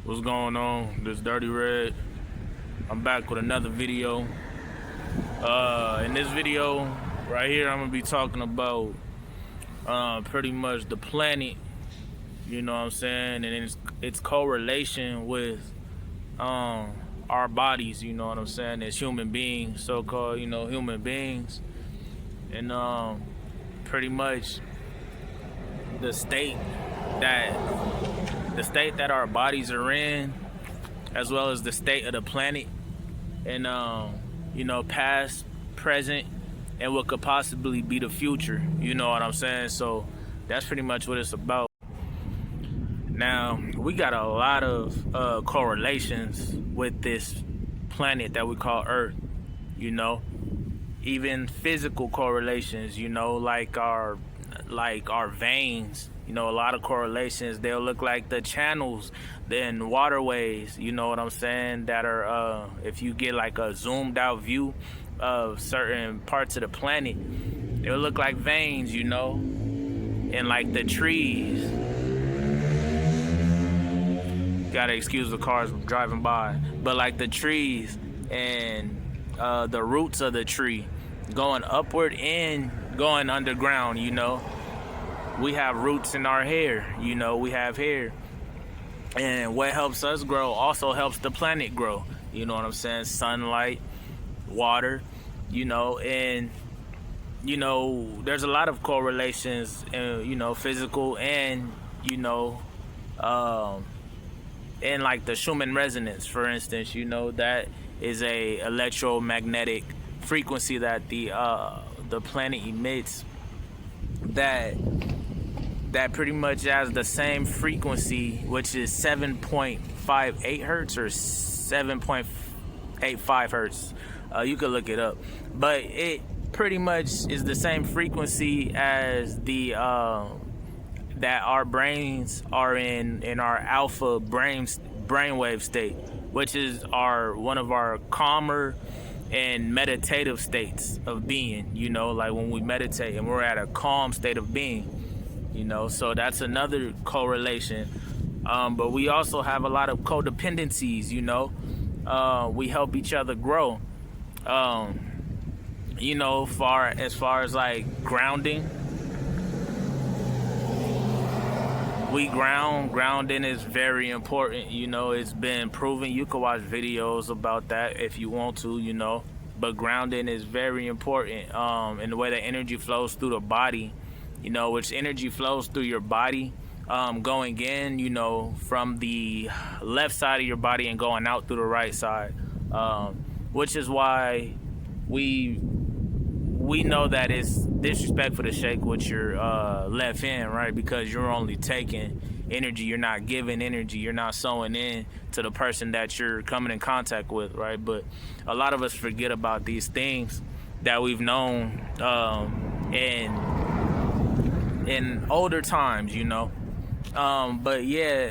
What's going on? This Dirty Red. I'm back with another video. In this video right here, I'm gonna be talking about pretty much the planet. You know what I'm saying, and its correlation with our bodies. You know what I'm saying, as human beings, so-called human beings, and pretty much the state that our bodies are in, as well as the state of the planet, and past, present, and what could possibly be the future. You know what I'm saying? So that's pretty much what it's about. Now, we got a lot of correlations with this planet that we call Earth, even physical correlations, like our veins, a lot of correlations. They'll look like the channels, then waterways, you know what I'm saying, that are, if you get like a zoomed out view of certain parts of the planet, it'll look like veins, and like the trees. Gotta excuse the cars driving by, but like the trees and the roots of the tree going upward and going underground. We have roots in our hair. We have hair, and what helps us grow also helps the planet grow. You know what I'm saying? Sunlight, water, and there's a lot of correlations, physical and and like the Schumann resonance, for instance. That is a electromagnetic frequency that the planet emits, that pretty much has the same frequency, which is 7.58 hertz or 7.85 hertz. You could look it up, but it pretty much is the same frequency as the that our brains are in our alpha brainwave state, which is one of our calmer and meditative states of being. Like when we meditate and we're at a calm state of being. So that's another correlation. But we also have a lot of codependencies. We help each other grow. As far as like grounding, grounding is very important. It's been proven. You can watch videos about that if you want to, but grounding is very important in the way that energy flows through the body, which energy flows through your body, going in, from the left side of your body and going out through the right side, which is why we know that it's disrespectful to shake with your left hand, right? Because you're only taking energy, you're not giving energy, you're not sewing in to the person that you're coming in contact with, right? But a lot of us forget about these things that we've known in older times, but yeah,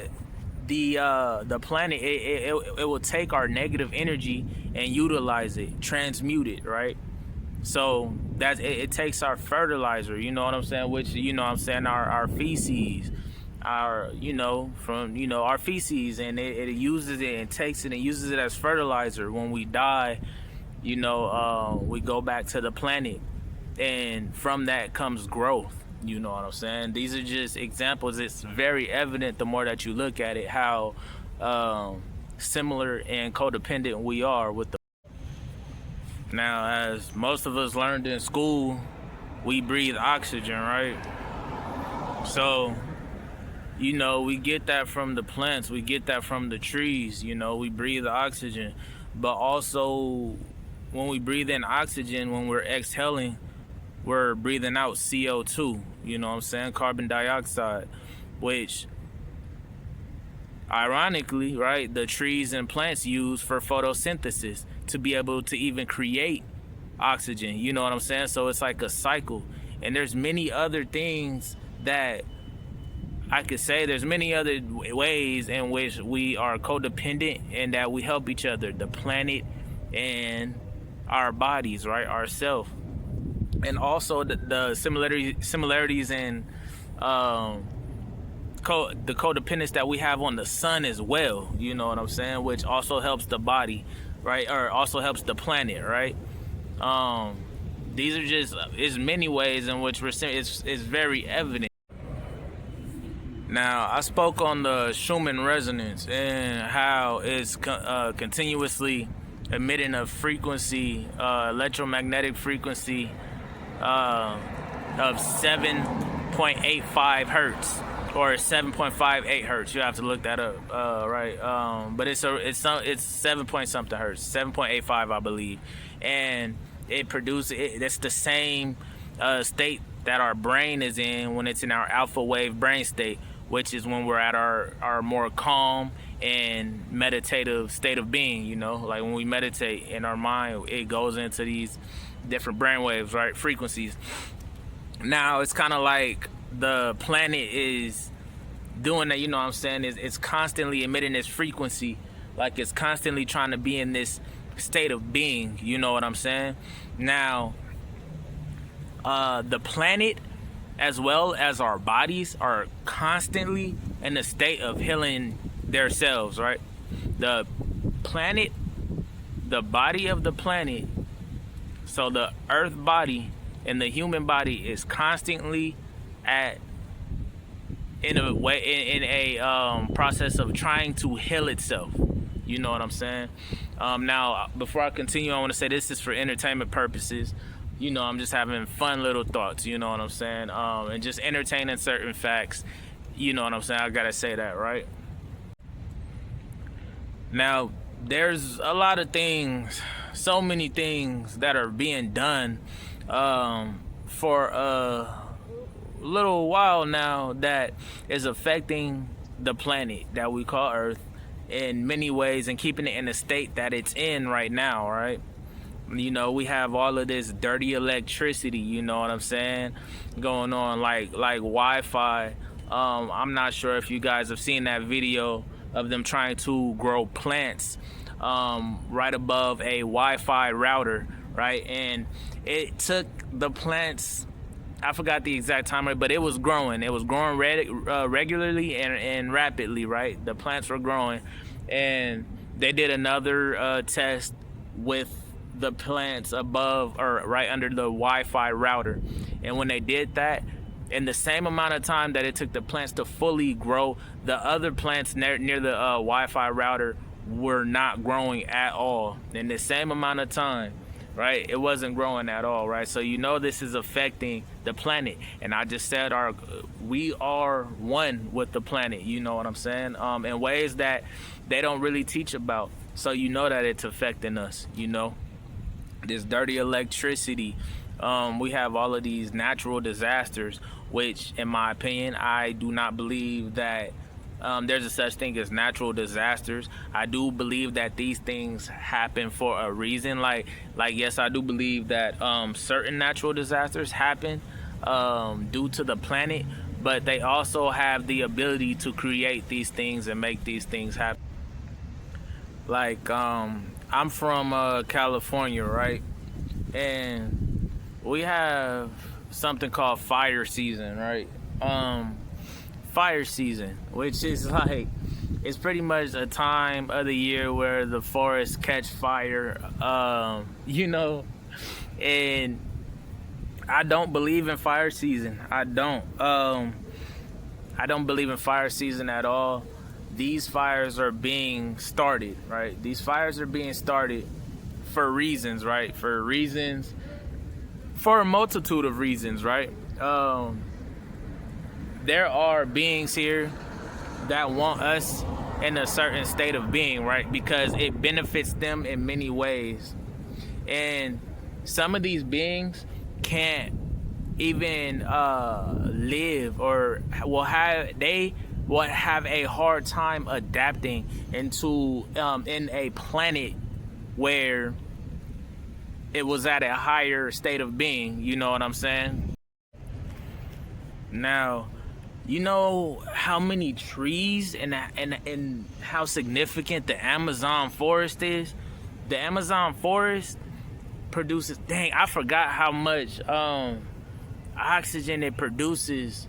the planet, it will take our negative energy and utilize it, transmute it, right? So that it takes our fertilizer, which our feces, our our feces, and it uses it and takes it and uses it as fertilizer. When we die, we go back to the planet, and from that comes growth. You know what I'm saying? These are just examples. It's very evident the more that you look at it how similar and codependent we are with the. Now, as most of us learned in school, we breathe oxygen, right? So, we get that from the plants, we get that from the trees, we breathe oxygen. But also, when we breathe in oxygen, when we're exhaling, we're breathing out CO2, carbon dioxide, which ironically, right, the trees and plants use for photosynthesis to be able to even create oxygen. You know what I'm saying? So it's like a cycle. And there's many other things that I could say. There's many other ways in which we are codependent and that we help each other, the planet and our bodies, right, ourselves. And also the similarities in the codependence that we have on the sun as well, you know what I'm saying, which also helps the body, right, or also helps the planet, right? These are just is many ways in which it's very evident. Now, I spoke on the Schumann resonance and how it's continuously emitting a frequency, electromagnetic frequency of 7.85 hertz or 7.58 hertz. You have to look that up, right? But it's 7 point something hertz, 7.85, I believe, and it produces. It's the same state that our brain is in when it's in our alpha wave brain state, which is when we're at our more calm and meditative state of being, you know, like when we meditate in our mind, it goes into these different brain waves, right, frequencies. Now, it's kind of like the planet is doing that, you know what I'm saying, it's constantly emitting this frequency, like it's constantly trying to be in this state of being, you know what I'm saying? Now, the planet as well as our bodies are constantly in a state of healing themselves, right? The planet, the body of the planet, so the earth body and the human body is constantly in a process of trying to heal itself. You know what I'm saying? Now, before I continue, I want to say this is for entertainment purposes. You know, I'm just having fun little thoughts, you know what I'm saying? And just entertaining certain facts, you know what I'm saying? I gotta say that, right? Now, there's a lot of things, so many things that are being done for a little while now that is affecting the planet that we call Earth in many ways and keeping it in the state that it's in right now, right? You know, we have all of this dirty electricity, you know what I'm saying, going on, like Wi-Fi. I'm not sure if you guys have seen that video of them trying to grow plants right above a Wi-Fi router, right? And it took the plants, I forgot the exact time, but it was growing. It was growing regularly and rapidly, right? The plants were growing, and they did another test with the plants above or right under the Wi-Fi router. And when they did that, in the same amount of time that it took the plants to fully grow, the other plants near the Wi-Fi router were not growing at all in the same amount of time, right? It wasn't growing at all, right? So you know this is affecting the planet. And I just said we are one with the planet, you know what I'm saying? In ways that they don't really teach about. So you know that it's affecting us, you know? This dirty electricity. We have all of these natural disasters, which in my opinion, I do not believe that there's a such thing as natural disasters. I do believe that these things happen for a reason. Like yes, I do believe that certain natural disasters happen due to the planet, but they also have the ability to create these things and make these things happen. Like I'm from California, right? And we have something called fire season, right? Fire season, which is like, it's pretty much a time of the year where the forests catch fire, you know, and I don't believe in fire season. I don't believe in fire season at all. These fires are being started, right? These fires are being started for reasons, right? For a multitude of reasons, right? There are beings here that want us in a certain state of being, right? Because it benefits them in many ways. And some of these beings can't even live, or will have a hard time adapting into in a planet where it was at a higher state of being, you know what I'm saying? Now, you know how many trees and how significant the Amazon forest is? The Amazon forest produces, dang, I forgot how much oxygen it produces,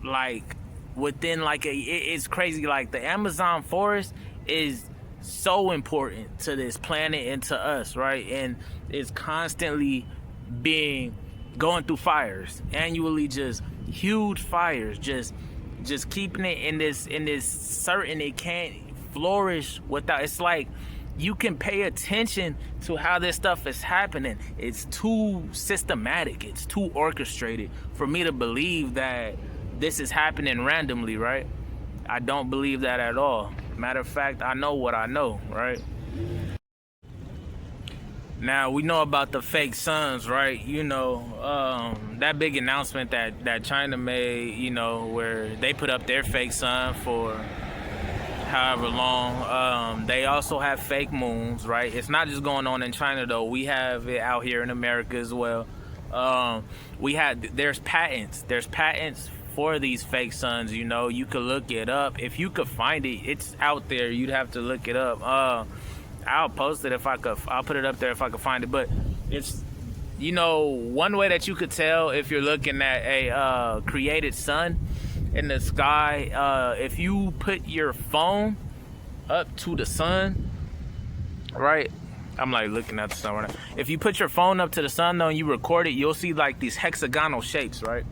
like within like it's crazy. Like the Amazon forest is so important to this planet and to us, right? And it's constantly going through fires annually, just huge fires, just keeping it in this certain, it can't flourish without. It's like you can pay attention to how this stuff is happening. It's too systematic, it's too orchestrated for me to believe that this is happening randomly, right? I don't believe that at all. Matter of fact, I know what I know, right? Now, we know about the fake suns, right? You know, that big announcement that China made, you know, where they put up their fake sun for however long. They also have fake moons, right? It's not just going on in China, though. We have it out here in America as well. There's patents for these fake suns. You know, you could look it up. If you could find it, it's out there. You'd have to look it up. I'll post it if I could. I'll put it up there if I could find it. But it's, you know, one way that you could tell if you're looking at a created sun in the sky, if you put your phone up to the sun, right? I'm like looking at the sun right now. If you put your phone up to the sun though and you record it, you'll see like these hexagonal shapes, right?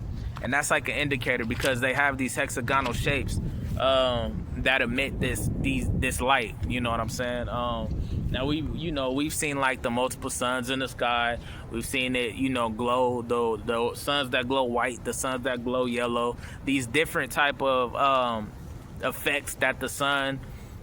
And that's like an indicator, because they have these hexagonal shapes that emit this light. You know what I'm saying? Now we've seen like the multiple suns in the sky. We've seen it, you know, glow, the suns that glow white, the suns that glow yellow. These different type of effects that the sun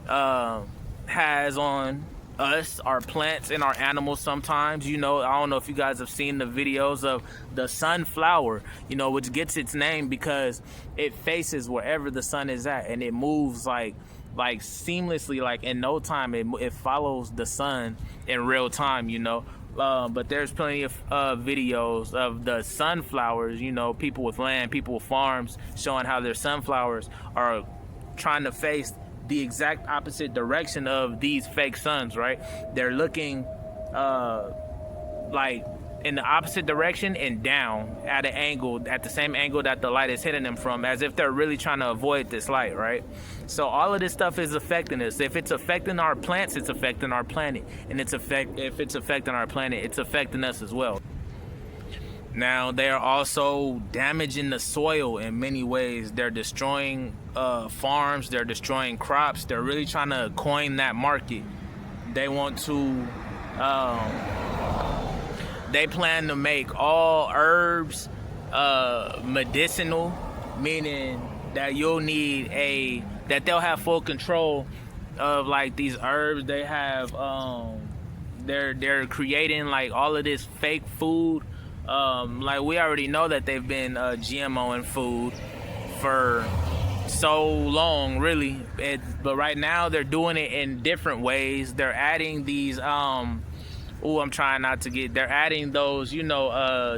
has on us, our plants, and our animals sometimes. You know, I don't know if you guys have seen the videos of the sunflower, you know, which gets its name because it faces wherever the sun is at, and it moves like seamlessly, like in no time. It follows the sun in real time, you know. But there's plenty of videos of the sunflowers, you know, people with land, people with farms, showing how their sunflowers are trying to face the exact opposite direction of these fake suns, right? They're looking like in the opposite direction and down at an angle, at the same angle that the light is hitting them from, as if they're really trying to avoid this light, right? So all of this stuff is affecting us. If it's affecting our plants, it's affecting our planet. And if it's affecting our planet, it's affecting us as well. Now, they're also damaging the soil in many ways. They're destroying farms. They're destroying crops. They're really trying to coin that market. They want to, they plan to make all herbs medicinal, meaning that you'll need that they'll have full control of like these herbs. They have, they're creating like all of this fake food. Like we already know that they've been GMOing food for so long, really, but right now they're doing it in different ways. They're adding these they're adding those, you know,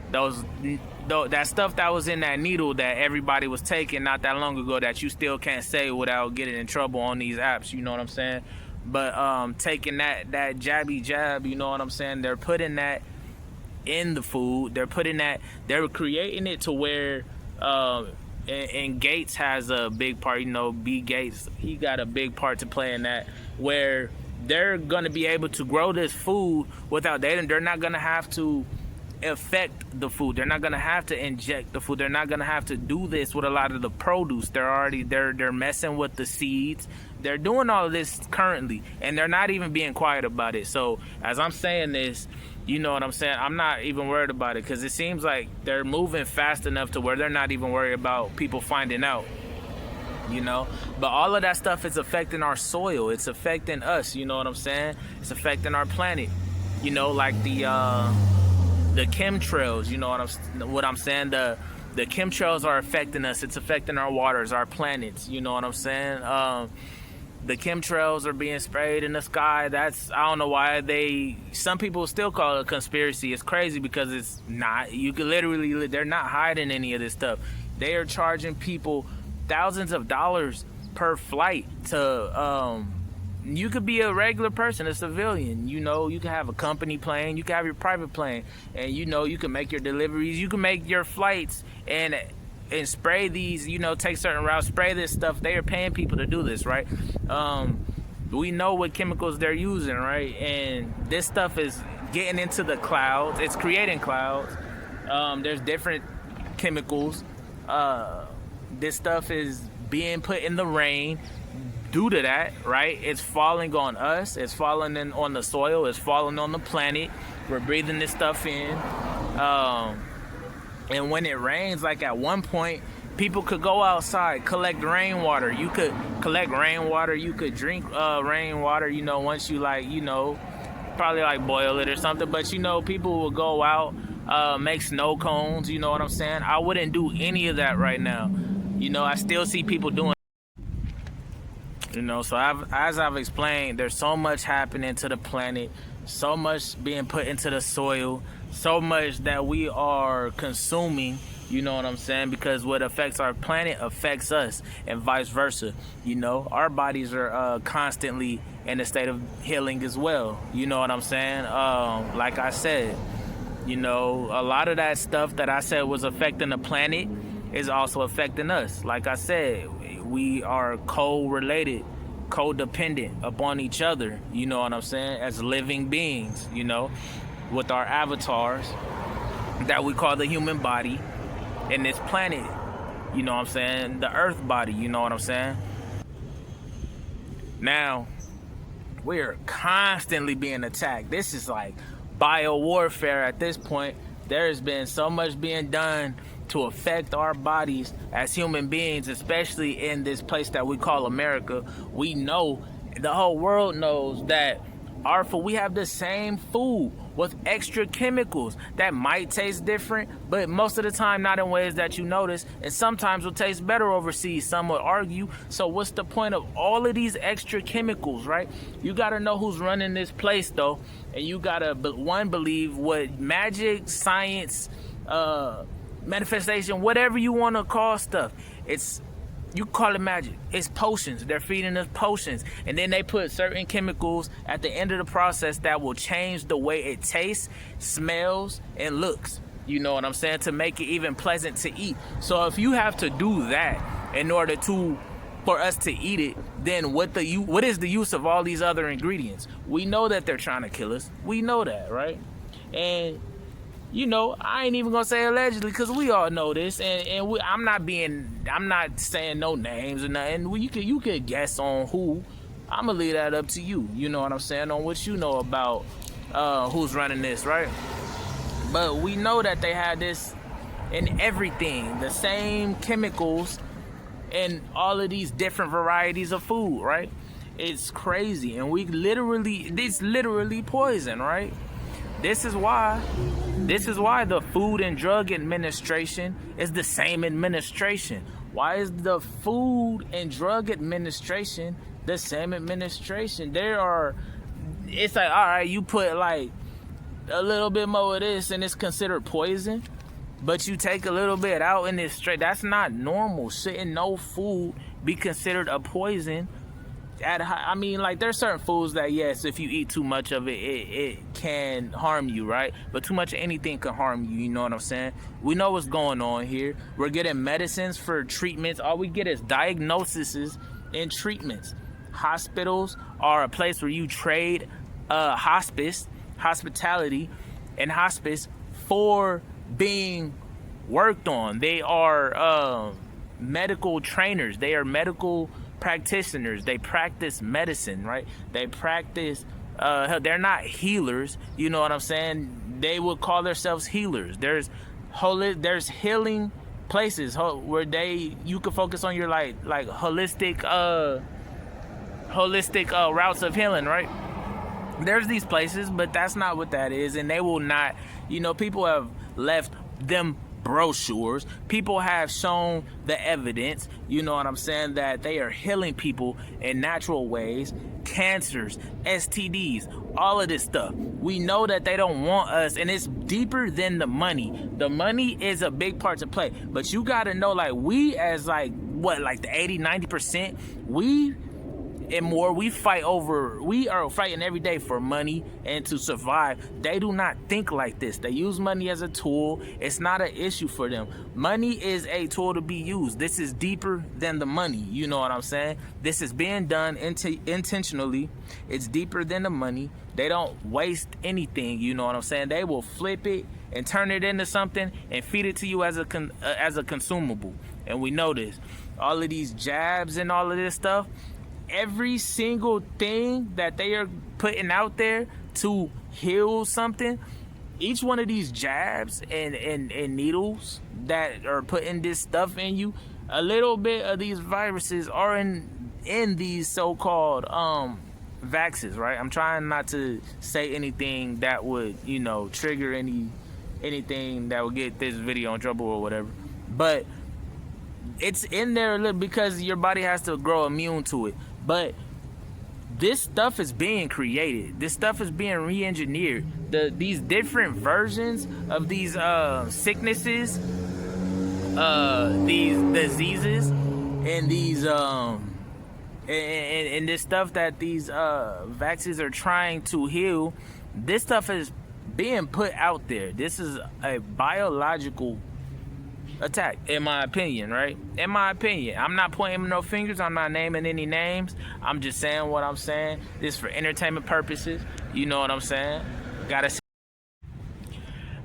that stuff that was in that needle that everybody was taking not that long ago, that you still can't say without getting in trouble on these apps, you know what I'm saying? But taking that jabby jab, you know what I'm saying, they're putting that in the food. They're creating it to where and Gates has a big part, you know, B Gates, he got a big part to play in that, where they're going to be able to grow this food without they're not going to have to affect the food. They're not going to have to inject the food. They're not going to have to do this with a lot of the produce. They're messing with the seeds. They're doing all of this currently, and they're not even being quiet about it. So as I'm saying this, you know what I'm saying, I'm not even worried about it, because it seems like they're moving fast enough to where they're not even worried about people finding out, you know. But all of that stuff is affecting our soil. It's affecting us, you know what I'm saying. It's affecting our planet, you know, like the chemtrails, you know what I'm saying. The chemtrails are affecting us. It's affecting our waters, our planets, you know what I'm saying. The chemtrails are being sprayed in the sky. I don't know why some people still call it a conspiracy. It's crazy because it's not. You could literally, they're not hiding any of this stuff. They are charging people thousands of dollars per flight to, you could be a regular person, a civilian, you know, you can have a company plane, you can have your private plane, and you know, you can make your deliveries, you can make your flights, and and spray these, you know, take certain routes, spray this stuff. They are paying people to do this, right? We know what chemicals they're using, right? And this stuff is getting into the clouds. It's creating clouds. There's different chemicals. This stuff is being put in the rain. Due to that, right, it's falling on us, it's falling on the soil, it's falling on the planet. We're breathing this stuff in. And when it rains, like at one point, people could go outside, collect rainwater. You could collect rainwater, you could drink rainwater, you know, once you, like, you know, probably like boil it or something. But, you know, people will go out, make snow cones, you know what I'm saying? I wouldn't do any of that right now. You know, I still see people doing. You know, so as I've explained, there's so much happening to the planet, so much being put into the soil, so much that we are consuming, you know what I'm saying? Because what affects our planet affects us, and vice versa. You know, our bodies are constantly in a state of healing as well. You know what I'm saying? Like I said, you know, a lot of that stuff that I said was affecting the planet is also affecting us. Like I said, we are correlated, codependent upon each other, you know what I'm saying, as living beings, you know, with our avatars that we call the human body and this planet, you know what I'm saying, the earth body, you know what I'm saying. Now, we're constantly being attacked. This is like bio-warfare at this point. There has been so much being done to affect our bodies as human beings, especially in this place that we call America. We know, the whole world knows that our food, we have the same food with extra chemicals that might taste different, but most of the time not in ways that you notice, and sometimes will taste better overseas, some would argue. So what's the point of all of these extra chemicals, right? You got to know who's running this place, though, and you got to, one, believe what magic, science, manifestation, whatever you want to call stuff, it's, you call it magic, it's potions. They're feeding us potions, and then they put certain chemicals at the end of the process that will change the way it tastes, smells, and looks, you know what I'm saying, to make it even pleasant to eat. So if you have to do that in order for us to eat it, then what is the use of all these other ingredients? We know that they're trying to kill us. We know that, right? And you know, I ain't even gonna say allegedly, because we all know this, and I'm not saying no names or nothing. You could guess on who. I'm gonna leave that up to you. You know what I'm saying, on what you know about who's running this, right? But we know that they had this in everything, the same chemicals in all of these different varieties of food, right? It's crazy, and it's literally poison, right? This is why the Food and Drug Administration is the same administration. Why is the Food and Drug Administration the same administration? It's like, all right, you put like a little bit more of this and it's considered poison, but you take a little bit out and it's straight. That's not normal. Shouldn't no food be considered a poison? I mean, like, there's certain foods that, yes, if you eat too much of it, it can harm you, right? But too much of anything can harm you, you know what I'm saying? We know what's going on here. We're getting medicines for treatments. All we get is diagnoses and treatments. Hospitals are a place where you trade hospitality, and hospice for being worked on. They are medical trainers. They are medical practitioners. They practice medicine, right? They practice they're not healers, you know what I'm saying? They would call themselves healers. There's healing places where you can focus on your like holistic routes of healing, right? There's these places, but that's not what that is. And they will not, you know, people have left them brochures. People have shown the evidence, you know what I'm saying, that they are healing people in natural ways, cancers, STDs, all of this stuff. We know that they don't want us, and it's deeper than the money. The money is a big part to play, but you got to know, like, we as like the 80-90%, and more. We are fighting every day for money and to survive. They do not think like this. They use money as a tool. It's not an issue for them. Money is a tool to be used. This is deeper than the money. You know what I'm saying? This is being done intentionally. It's deeper than the money. They don't waste anything. You know what I'm saying? They will flip it and turn it into something and feed it to you as a consumable. And we know this. All of these jabs and all of this stuff, every single thing that they are putting out there to heal something, each one of these jabs and needles that are putting this stuff in you, a little bit of these viruses are in these so-called vaxes, right? I'm trying not to say anything that would, you know, trigger anything that would get this video in trouble or whatever, but it's in there a little because your body has to grow immune to it. But this stuff is being created. This stuff is being re-engineered. These different versions of these sicknesses, these diseases, and these and this stuff that these vaccines are trying to heal, this stuff is being put out there. This is a biological attack, in my opinion, right? In my opinion. I'm not pointing no fingers. I'm not naming any names. I'm just saying what I'm saying. This is for entertainment purposes. You know what I'm saying? Gotta say.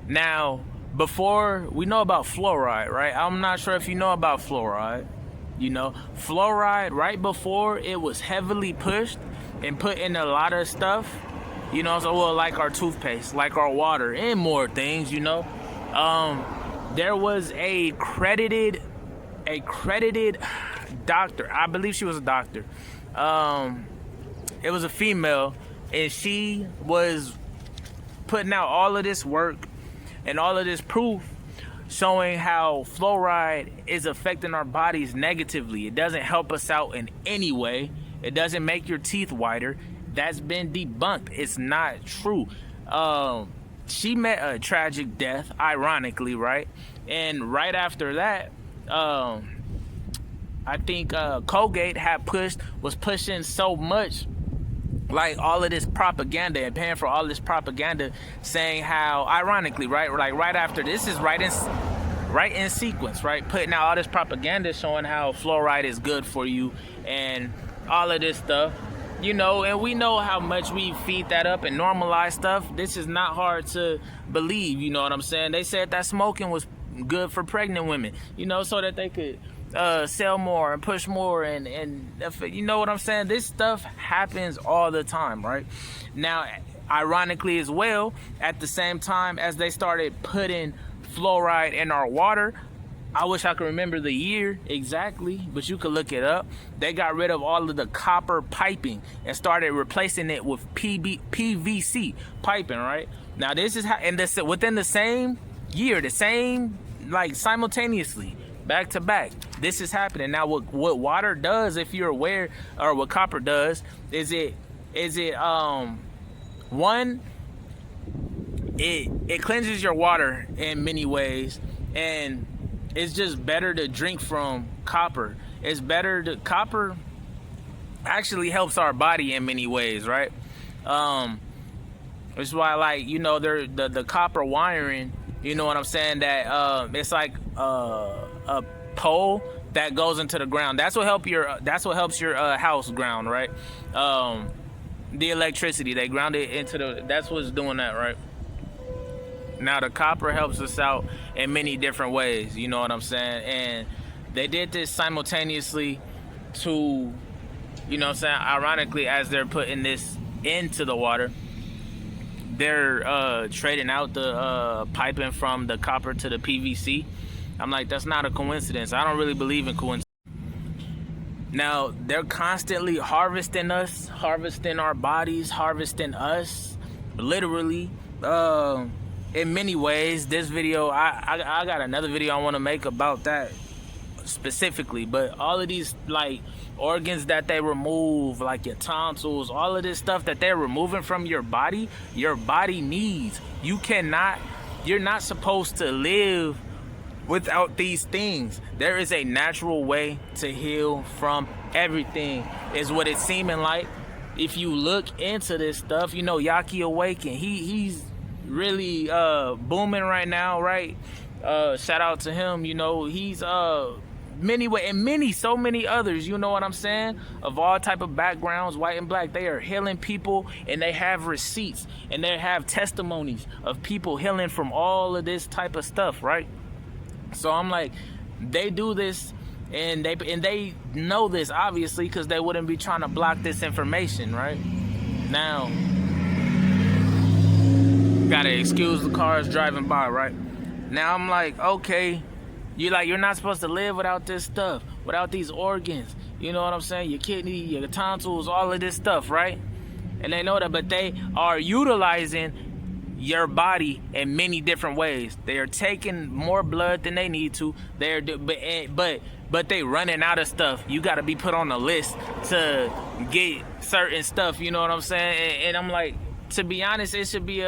Now, before we know about fluoride, right? I'm not sure if you know about fluoride. You know, fluoride, right before it was heavily pushed and put in a lot of stuff, you know, so well, like our toothpaste, like our water, and more things, you know. There was a credited doctor. I believe she was a doctor. It was a female, and she was putting out all of this work and all of this proof showing how fluoride is affecting our bodies negatively. It doesn't help us out in any way. It doesn't make your teeth whiter. That's been debunked. It's not true. She met a tragic death, ironically, right? And right after that, I think Colgate was pushing so much, like all of this propaganda and paying for all this propaganda, saying how, ironically, right? Like right after this is right in sequence, right? Putting out all this propaganda showing how fluoride is good for you and all of this stuff. You know, and we know how much we feed that up and normalize stuff. This is not hard to believe, you know what I'm saying? They said that smoking was good for pregnant women, you know, so that they could sell more and push more and you know what I'm saying? This stuff happens all the time, right? Now, ironically as well, at the same time as they started putting fluoride in our water, I wish I could remember the year exactly, but you could look it up. They got rid of all of the copper piping and started replacing it with PVC piping, right? Now this is how, and this within the same year, the same, like simultaneously, back to back, this is happening. Now what water does, if you're aware, or what copper does, is it one, it cleanses your water in many ways, and it's just better to drink from copper. It's better to, copper actually helps our body in many ways, right? Which is why, like, you know, the copper wiring, you know what I'm saying, that it's like a pole that goes into the ground. That's what helps your house ground, right? The electricity, they ground it into that's what's doing that, right? Now, the copper helps us out in many different ways, you know what I'm saying? And they did this simultaneously to, you know what I'm saying, ironically, as they're putting this into the water, they're trading out the piping from the copper to the PVC. I'm like, that's not a coincidence. I don't really believe in coincidence. Now, they're constantly harvesting us, harvesting our bodies, harvesting us, literally. In many ways. This video, I got another video I want to make about that specifically, but all of these like organs that they remove, like your tonsils, all of this stuff that they're removing from your body needs. You're not supposed to live without these things. There is a natural way to heal from everything is what it's seeming like. If you look into this stuff, you know, Yaki Awaken, he's really booming right now, right? Shout out to him. You know, he's so many others, you know what I'm saying, of all type of backgrounds, white and black. They are healing people, and they have receipts, and they have testimonies of people healing from all of this type of stuff, right? So I'm like, they do this, and they know this, obviously, because they wouldn't be trying to block this information, right? Now, gotta excuse the cars driving by, right? Now I'm like, okay, you're not supposed to live without this stuff, without these organs, you know what I'm saying? Your kidney, your tonsils, all of this stuff, right? And they know that, but they are utilizing your body in many different ways. They are taking more blood than they need to. But they running out of stuff. You got to be put on a list to get certain stuff, you know what I'm saying? And I'm like, to be honest, it should be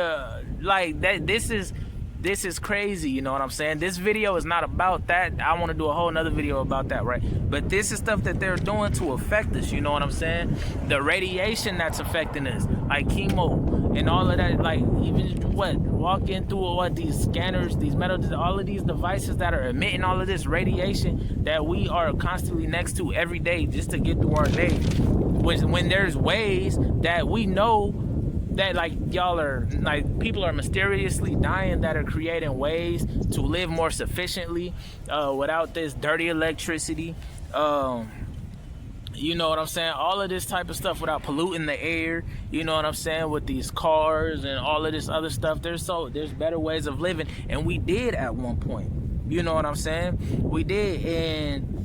like that. This is crazy, you know what I'm saying? This video is not about that. I want to do a whole nother video about that, right? But this is stuff that they're doing to affect us, you know what I'm saying? The radiation that's affecting us, like chemo and all of that, like even walking through these scanners, these metal, all of these devices that are emitting all of this radiation that we are constantly next to every day just to get through our day. When there's ways that we know that, like, y'all are, like, people are mysteriously dying that are creating ways to live more sufficiently without this dirty electricity, you know what I'm saying, all of this type of stuff without polluting the air, you know what I'm saying, with these cars and all of this other stuff. There's better ways of living, and we did at one point, you know what I'm saying, we did. And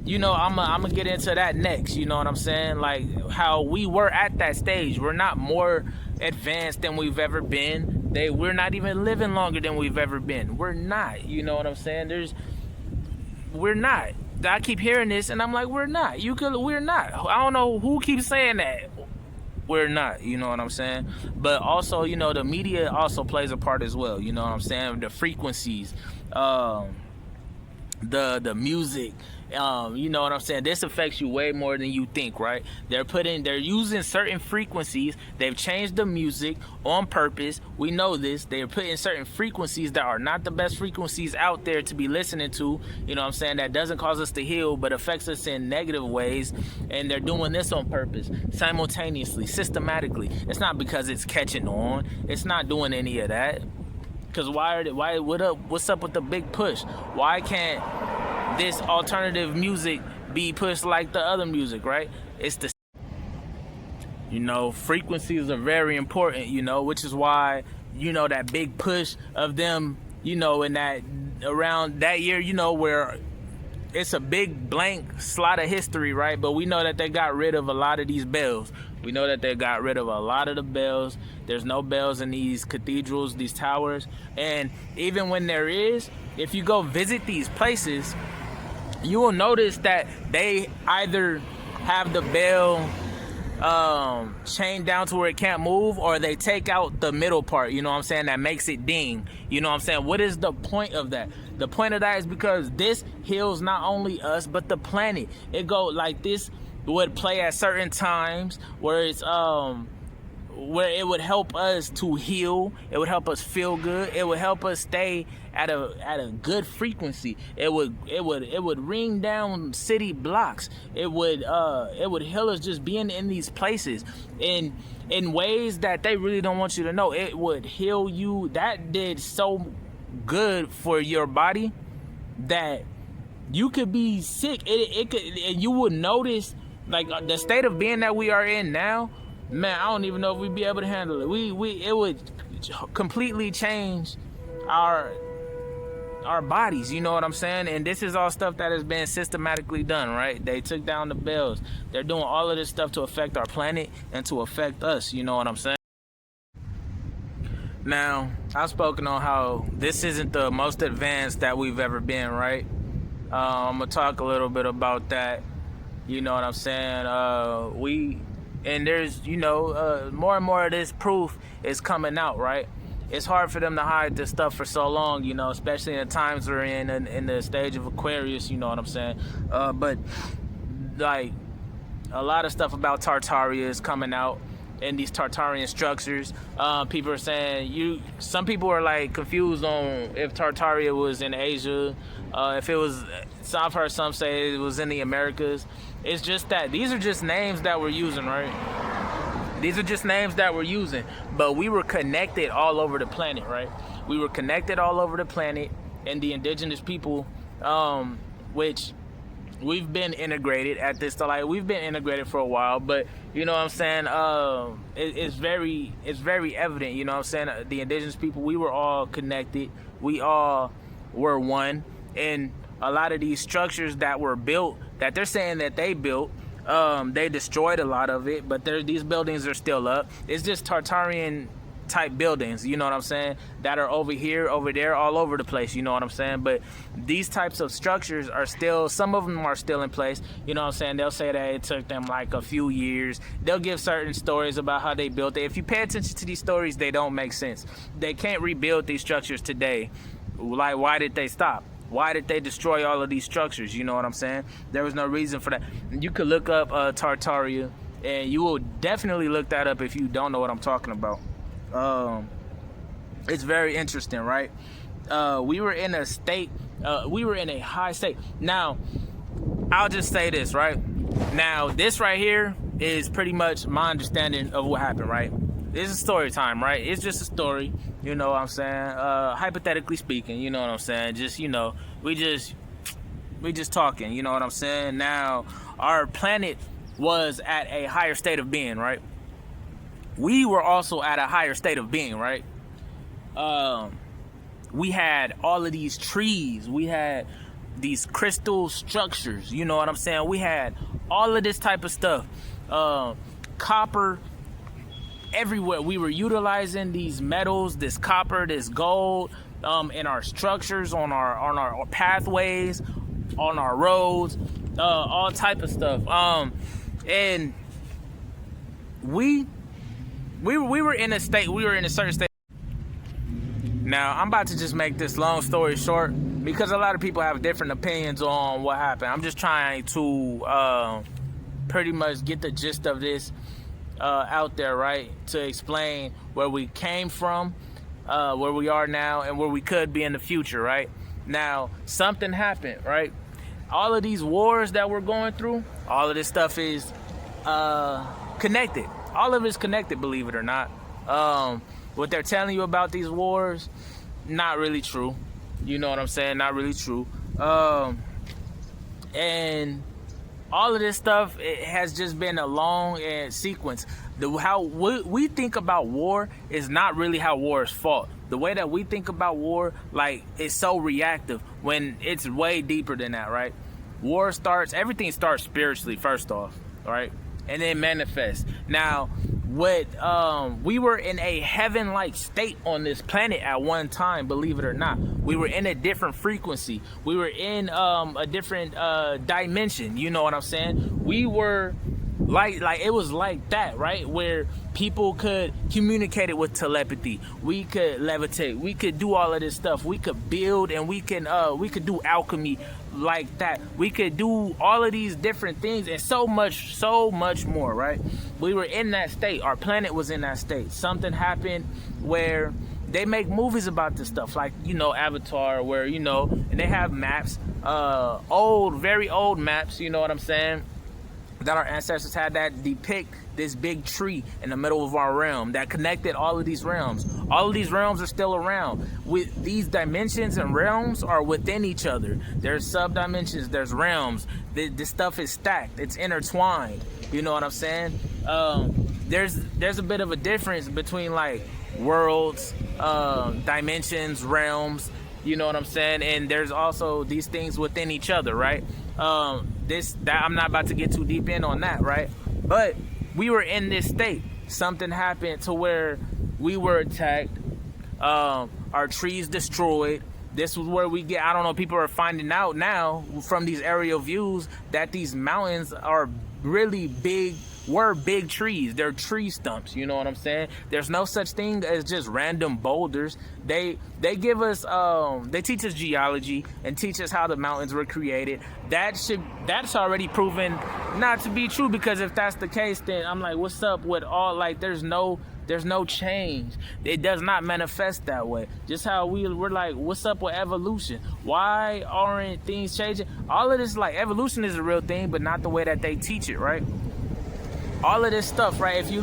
you know, I'm gonna get into that next, you know what I'm saying? Like, how we were at that stage. We're not more advanced than we've ever been. We're not even living longer than we've ever been. We're not, you know what I'm saying? We're not. I keep hearing this, and I'm like, we're not. We're not. I don't know who keeps saying that. We're not, you know what I'm saying? But also, you know, the media also plays a part as well, you know what I'm saying? The frequencies, the music, you know what I'm saying? This affects you way more than you think, right? They're using certain frequencies. They've changed the music on purpose. We know this. They're putting certain frequencies that are not the best frequencies out there to be listening to, you know what I'm saying? That doesn't cause us to heal, but affects us in negative ways. And they're doing this on purpose, simultaneously, systematically. It's not because it's catching on. It's not doing any of that. Because what's up with the big push? Why can't this alternative music be pushed like the other music, right? You know, frequencies are very important, you know, which is why, you know, that big push of them, you know, in that around that year, you know, where it's a big blank slot of history, right? But we know that they got rid of a lot of these bells. We know that they got rid of a lot of the bells. There's no bells in these cathedrals, these towers. And even when there is, if you go visit these places, you will notice that they either have the bell chained down to where it can't move, or they take out the middle part, you know what I'm saying, that makes it ding. You know what I'm saying? What is the point of that? The point of that is because this heals not only us, but the planet. It go like this would play at certain times where it's where it would help us to heal. It would help us feel good. It would help us stay at a good frequency. It would ring down city blocks. It would heal us just being in these places in ways that they really don't want you to know. It would heal you. That did so good for your body that you could be sick. It could, and you would notice, like, the state of being that we are in now. Man, I don't even know if we'd be able to handle it. It would completely change our bodies, you know what I'm saying? And this is all stuff that has been systematically done, right? They took down the bells. They're doing all of this stuff to affect our planet and to affect us, you know what I'm saying? Now, I've spoken on how this isn't the most advanced that we've ever been, right? I'm gonna talk a little bit about that, you know what I'm saying? And there's, you know, more and more of this proof is coming out, right? It's hard for them to hide this stuff for so long, you know, especially in the times we're in the stage of Aquarius, you know what I'm saying? But, like, a lot of stuff about Tartaria is coming out in these Tartarian structures. People are saying some people are like confused on if Tartaria was in Asia, if it was. So I've heard some say it was in the Americas. It's just that these are just names that we're using, right? These are just names that we're using, but we were connected all over the planet, right? We were connected all over the planet, and the indigenous people, which we've been integrated at this, like we've been integrated for a while, but you know what I'm saying, it's very evident, you know what I'm saying, the indigenous people, we were all connected, we all were one, and a lot of these structures that were built, that they're saying that they built, they destroyed a lot of it, but these buildings are still up. It's just Tartarian type buildings, you know what I'm saying, that are over here, over there, all over the place, you know what I'm saying. But these types of structures are still, some of them are still in place, you know what I'm saying. They'll say that it took them like a few years. They'll give certain stories about how they built it. If you pay attention to these stories, they don't make sense. They can't rebuild these structures today. Like, why did they stop? Why did they destroy all of these structures? You know what I'm saying? There was no reason for that. You could look up Tartaria, and you will definitely look that up if you don't know what I'm talking about. It's very interesting, right? We were in a state, we were in a high state. Now, I'll just say this, right? Now, this right here is pretty much my understanding of what happened, right? This is story time, right? It's just a story, you know what I'm saying? Hypothetically speaking, you know what I'm saying? Just, you know, we just talking, you know what I'm saying? Now, our planet was at a higher state of being, right? We were also at a higher state of being, right? We had all of these trees. We had these crystal structures, you know what I'm saying? We had all of this type of stuff. Copper everywhere. We were utilizing these metals, this copper, this gold, in our structures, on our pathways, on our roads, all type of stuff. And we were in a state, we were in a certain state. Now, I'm about to just make this long story short because a lot of people have different opinions on what happened. I'm just trying to pretty much get the gist of this out there, right? To explain where we came from, where we are now, and where we could be in the future, right? Now, something happened, right? All of these wars that we're going through, all of this stuff is connected. All of it's connected, believe it or not. What they're telling you about these wars, not really true. You know what I'm saying? Not really true. And all of this stuff, it has just been a long sequence. How we think about war is not really how war is fought. The way that we think about war, like, it's so reactive when it's way deeper than that, right? War starts, everything starts spiritually, first off, right? And then manifests. Now, we were in a heaven-like state on this planet at one time, believe it or not. We were in a different frequency. We were in a different dimension, you know what I'm saying? We were like it was like that, right? Where people could communicate it with telepathy. We could levitate. We could do all of this stuff. We could build, and we could do alchemy like that. We could do all of these different things and so much more, right? We were in that state. Our planet was in that state. Something happened where they make movies about this stuff, like, you know, Avatar, where, you know, and they have maps, very old maps, you know what I'm saying, that our ancestors had that depict this big tree in the middle of our realm that connected all of these realms. All of these realms are still around. With these dimensions and realms are within each other. There's sub-dimensions, there's realms. This stuff is stacked, it's intertwined. You know what I'm saying? There's a bit of a difference between, like, worlds, dimensions, realms, you know what I'm saying? And there's also these things within each other, right? That I'm not about to get too deep in on that, right? But we were in this state. Something happened to where we were attacked, our trees destroyed. This was where we get, I don't know, people are finding out now from these aerial views that these mountains are really big, were big trees. They're tree stumps, you know what I'm saying? There's no such thing as just random boulders. They give us they teach us geology and teach us how the mountains were created. That's already proven not to be true, because if that's the case, then I'm like, what's up with all, like, there's no change. It does not manifest that way. Just how we're like, what's up with evolution? Why aren't things changing? All of this, like, evolution is a real thing, but not the way that they teach it, right? All of this stuff, right? If you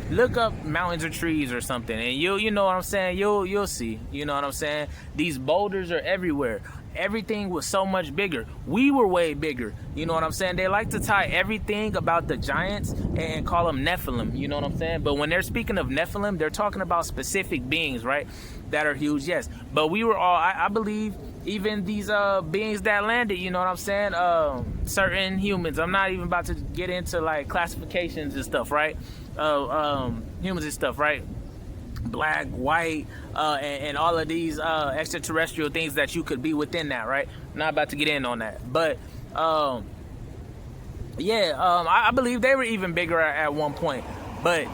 look up mountains or trees or something, and you know what I'm saying, you'll see, you know what I'm saying? These boulders are everywhere. Everything was so much bigger. We were way bigger. You know what I'm saying? They like to tie everything about the giants and call them Nephilim. You know what I'm saying? But when they're speaking of Nephilim, they're talking about specific beings, right? That are huge, yes. But we were all, I believe, even these beings that landed, you know what I'm saying? Certain humans. I'm not even about to get into like classifications and stuff, right? Humans and stuff, right? Black, white, and all of these extraterrestrial things that you could be within that, right? I'm not about to get in on that, but I believe they were even bigger at one point. But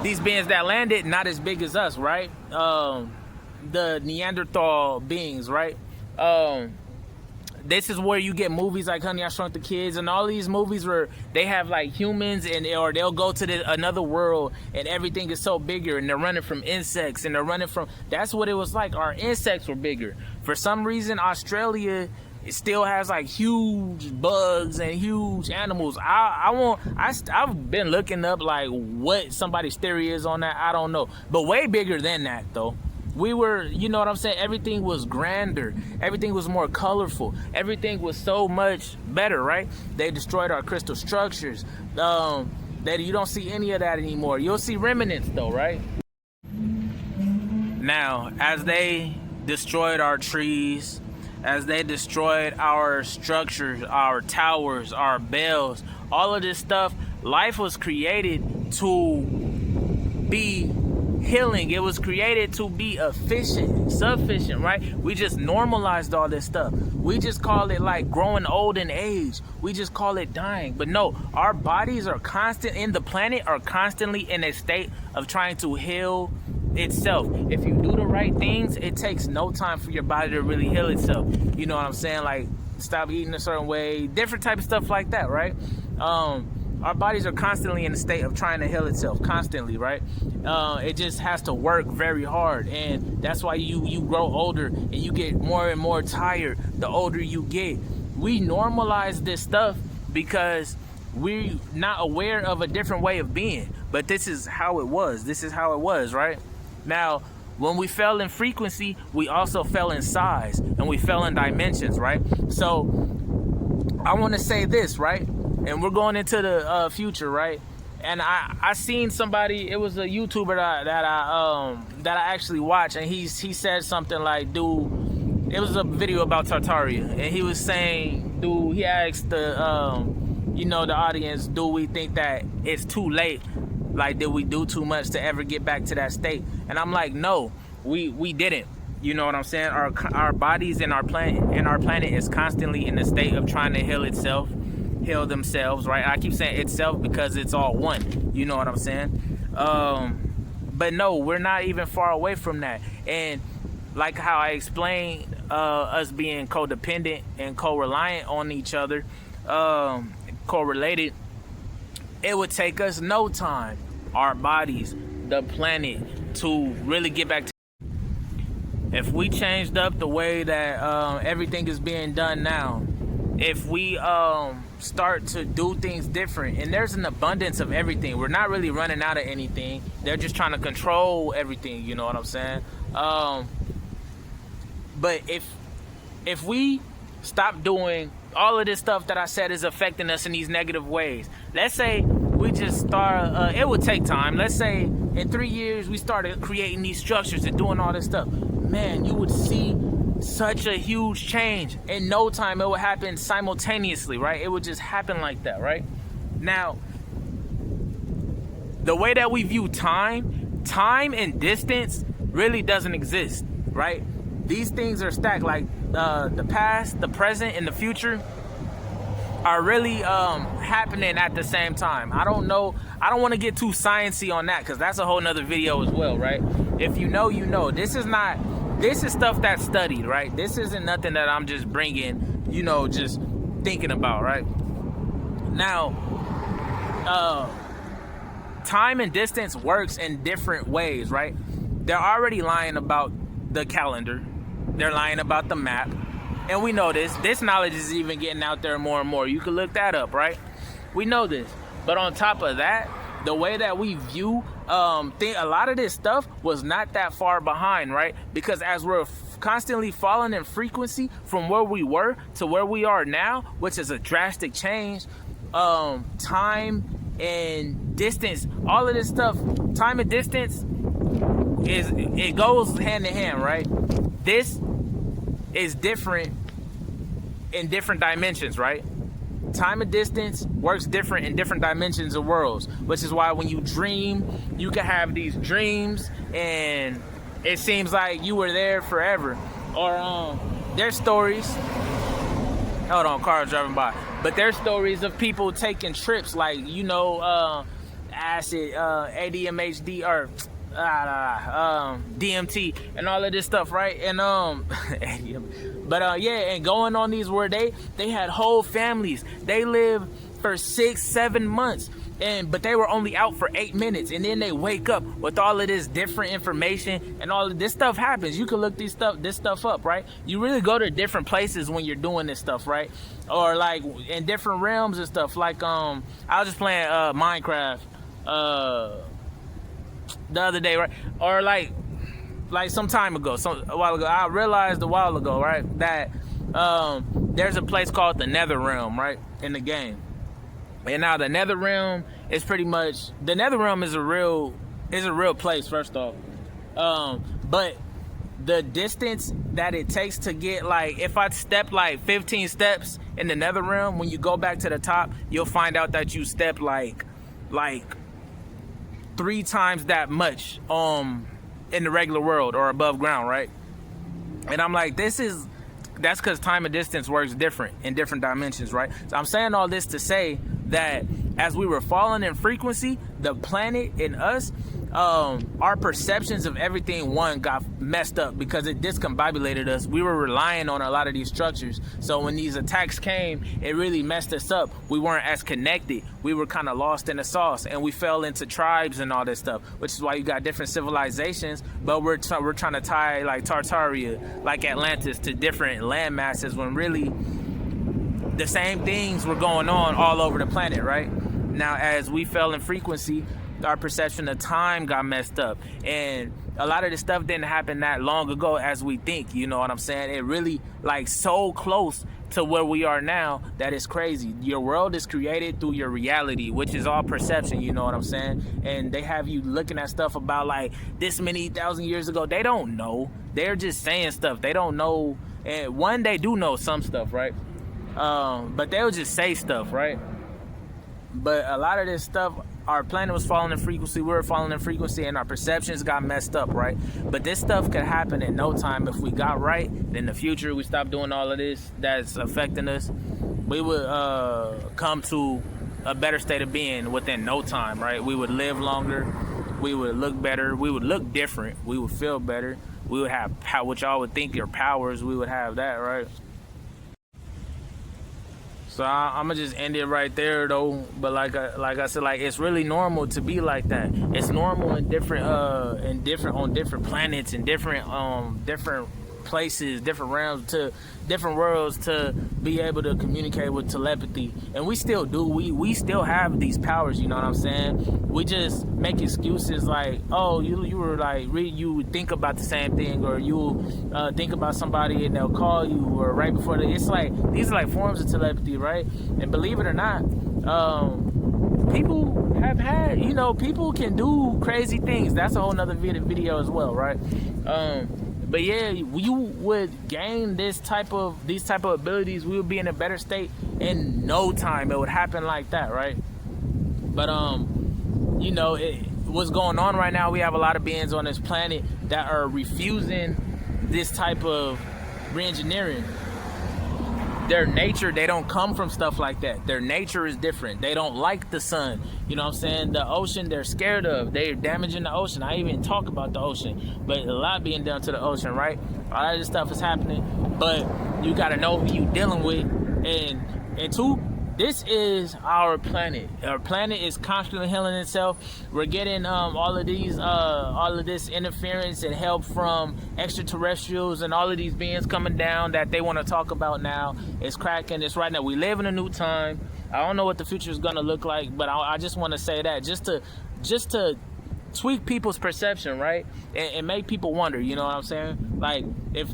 these beings that landed, not as big as us, right? The Neanderthal beings, right? This is where you get movies like Honey, I Shrunk the Kids, and all these movies where they have like humans, or they'll go to another world and everything is so bigger, and they're running from insects, and they're running from, that's what it was like. Our insects were bigger. For some reason, Australia, it still has like huge bugs and huge animals. I've been looking up like what somebody's theory is on that. I don't know, but way bigger than that though. We were, you know what I'm saying? Everything was grander. Everything was more colorful. Everything was so much better, right? They destroyed our crystal structures. That you don't see any of that anymore. You'll see remnants though, right? Now, as they destroyed our trees, as they destroyed our structures, our towers, our bells, all of this stuff, life was created to be healing. It was created to be efficient, sufficient, right? We just normalized all this stuff. We just call it like growing old in age. We just call it dying. But no, our bodies are the planet are constantly in a state of trying to heal itself. If you do the right things, it takes no time for your body to really heal itself. You know what I'm saying? Like, stop eating a certain way, different type of stuff like that, right? Our bodies are constantly in a state of trying to heal itself, constantly, right? It just has to work very hard, and that's why you grow older and you get more and more tired the older you get. We normalize this stuff because we're not aware of a different way of being, but this is how it was. This is how it was, right? Now, when we fell in frequency, we also fell in size, and we fell in dimensions, right? So I want to say this, right? And we're going into the future, right? And I seen somebody, it was a YouTuber that I actually watched, and he said something like, dude, it was a video about Tartaria, and he was saying, dude, he asked the audience, do we think that it's too late? Like, did we do too much to ever get back to that state? And I'm like, no, we didn't. You know what I'm saying? Our bodies and our planet is constantly in a state of trying to heal itself. Heal themselves, right? I keep saying itself because it's all one. You know what I'm saying? But no, we're not even far away from that. And like how I explained, us being codependent and co-reliant on each other, correlated, it would take us no time, our bodies, the planet, to really get back to. If we changed up the way that everything is being done now, if we start to do things different, and there's an abundance of everything, we're not really running out of anything. They're just trying to control everything, you know what I'm saying? But if we stop doing all of this stuff that I said is affecting us in these negative ways, let's say we just start, it would take time. Let's say in 3 years we started creating these structures and doing all this stuff. Man, you would see such a huge change. In no time, it would happen simultaneously, right? It would just happen like that, right? Now, the way that we view time and distance really doesn't exist, right? These things are stacked, like the past, the present, and the future. are really happening at the same time. I don't know. I don't want to get too sciencey on that because that's a whole nother video as well, right? If you know, you know. This is stuff that's studied, right? This isn't nothing that I'm just bringing, you know, just thinking about, right? Now, time and distance works in different ways, right? They're already lying about the calendar. They're lying about the map. And we know this. This knowledge is even getting out there more and more. You can look that up, right? We know this. But on top of that, the way that we view a lot of this stuff was not that far behind, right? Because as we're constantly falling in frequency from where we were to where we are now, which is a drastic change, time and distance, all of this stuff, time and distance, it goes hand in hand, right? This is different in different dimensions, right? Time and distance works different in different dimensions of worlds, which is why when you dream, you can have these dreams and it seems like you were there forever. Or there's stories, hold on, cars driving by, but there's stories of people taking trips like, you know, acid, ADMHD, or DMT and all of this stuff, right? And but yeah, and going on these where they had whole families. They lived for 6-7 months, but they were only out for 8 minutes, and then they wake up with all of this different information, and all of this stuff happens. You can look this stuff up, right? You really go to different places when you're doing this stuff, right? Or like in different realms and stuff. Like I was just playing Minecraft the other day, right? Or like some time ago, a while ago, I realized a while ago, right, that there's a place called the Nether Realm, right, in the game. And now the Nether Realm is pretty much, the Nether Realm is a real place, first off. But the distance that it takes to get, like, if I step like 15 steps in the Nether Realm, when you go back to the top, you'll find out that you step like 3 times that much in the regular world or above ground, right? And I'm like, that's because time and distance works different in different dimensions, right? So I'm saying all this to say that as we were falling in frequency, the planet and us, our perceptions of everything, got messed up because it discombobulated us. We were relying on a lot of these structures. So when these attacks came, it really messed us up. We weren't as connected. We were kind of lost in the sauce, and we fell into tribes and all this stuff, which is why you got different civilizations. But we're trying to tie like Tartaria, like Atlantis, to different land masses, when really the same things were going on all over the planet, right? Now, as we fell in frequency, our perception of time got messed up, and a lot of this stuff didn't happen that long ago as we think, you know what I'm saying? It really, like, so close to where we are now that it's crazy. Your world is created through your reality, which is all perception, you know what I'm saying? And they have you looking at stuff about like this many thousand years ago. They don't know. They're just saying stuff. They don't know. And one, they do know some stuff, right? But they'll just say stuff, right? But a lot of this stuff, our planet was falling in frequency, we were falling in frequency, and our perceptions got messed up, right? But this stuff could happen in no time if we got right. In the future, we stop doing all of this that's affecting us, we would come to a better state of being within no time, right? We would live longer, we would look better, we would look different, we would feel better, we would have what y'all would think your powers, we would have that, right? So I'm gonna just end it right there, though. But like I said, like, it's really normal to be like that. It's normal in different on different planets and different places, different realms, to different worlds, to be able to communicate with telepathy. And we still do. We still have these powers, you know what I'm saying? We just make excuses like, oh, you were like, you think about the same thing, or you think about somebody and they'll call you, or right before it's like, these are like forms of telepathy, right? And believe it or not, people have had, you know, people can do crazy things. That's a whole nother video as well, right? But yeah, you would gain these type of abilities. We would be in a better state in no time. It would happen like that, right? But you know, what's going on right now, we have a lot of beings on this planet that are refusing this type of re-engineering. their nature, they don't come from stuff like that. Their nature is different. They don't like the sun. You know what I'm saying? The ocean, they're scared of. They're damaging the ocean. I even talk about the ocean, but a lot being done to the ocean, right? A lot of this stuff is happening, but you got to know who you're dealing with. And two, this is our planet. Our planet is constantly healing itself. We're getting all of this interference and help from extraterrestrials and all of these beings coming down that they want to talk about now. It's cracking. It's right now. We live in a new time. I don't know what the future is gonna look like, but I just want to say that just to tweak people's perception, right, and make people wonder. You know what I'm saying? Like, if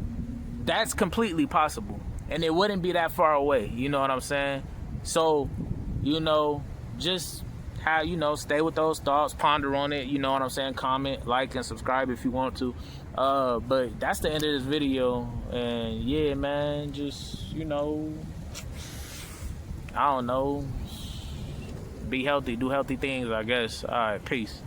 that's completely possible, and it wouldn't be that far away. You know what I'm saying? So, you know, just how, you know, stay with those thoughts, ponder on it, you know what I'm saying? Comment, like, and subscribe if you want to. But that's the end of this video. And yeah, man, just, you know, I don't know, be healthy, do healthy things, I guess. All right, peace.